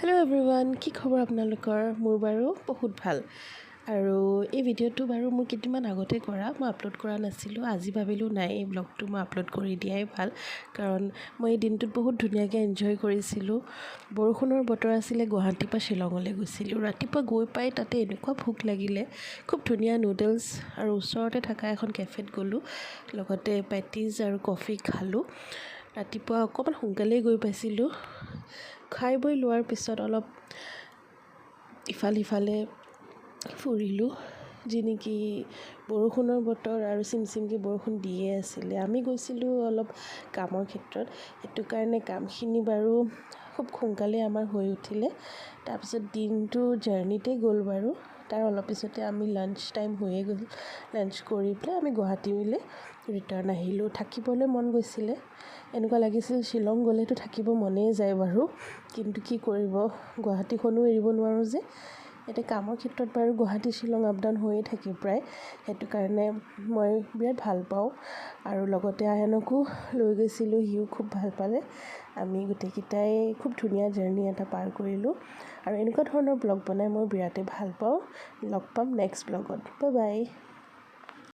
Hello' everyone, কি খবৰ আপোনালোকৰ? মোৰ বাৰু বহুত ভাল। আৰু এই ভিডিঅ'টো বাৰু মোৰ কেইদিনমান আগতে কৰা, মই আপলোড কৰা নাছিলোঁ। আজি ভাবিলোঁ নাই, এই ব্লগটো মই আপলোড কৰি দিয়াই ভাল, কাৰণ মই এই দিনটোত বহুত ধুনীয়াকৈ এনজয় কৰিছিলোঁ। বৰষুণৰ বতৰ আছিলে, গুৱাহাটীৰ পৰা শ্বিলঙলৈ গৈছিলোঁ। ৰাতিপুৱা গৈ পাই তাতে এনেকুৱা ভোক লাগিলে, খুব ধুনীয়া নুডলছ আৰু ওচৰতে থকা এখন কেফেত গ'লোঁ, লগতে পেটিজ আৰু কফি খালোঁ। ৰাতিপুৱা অকণমান সোনকালেই গৈ পাইছিলোঁ। খাই বৈ লোৱাৰ পিছত অলপ ইফালে ফুৰিলোঁ, যি নেকি বৰষুণৰ বতৰ আৰু চিমচিমকৈ বৰষুণ দিয়ে আছিলে। আমি গৈছিলোঁ অলপ কামৰ ক্ষেত্ৰত, সেইটো কাৰণে কামখিনি বাৰু খুব সোনকালে আমাৰ হৈ উঠিলে। তাৰপিছত দিনটো জাৰ্ণিতে গ'ল বাৰু। তাৰ অলপ পিছতে আমি লাঞ্চ টাইম হৈয়ে গ'ল। লাঞ্চ কৰি পেলাই আমি গুৱাহাটীলৈ ৰিটাৰ্ণ আহিলোঁ। থাকিবলৈ মন গৈছিলে, এনেকুৱা লাগিছিল শ্বিলং গ'লেতো থাকিব মনেই যায় বাৰু, কিন্তু কি কৰিব, গুৱাহাটীখনো এৰিব নোৱাৰোঁ যে। এতিয়া কামৰ ক্ষেত্ৰত বাৰু গুৱাহাটী শ্বিলং আপ ডাউন হৈয়ে থাকে প্ৰায়, সেইটো কাৰণে মই বিৰাট ভাল পাওঁ। আৰু লগতে আয়নকো লৈ গৈছিলোঁ, সিও খুব ভাল পালে। আমি গোটেইকেইটাই খুব ধুনীয়া জাৰ্ণি এটা পাৰ কৰিলোঁ। আৰু এনেকুৱা ধৰণৰ ব্লগ বনাই মই বিৰাটেই ভাল পাওঁ। লগ পাম নেক্সট ব্লগত। Bye bye.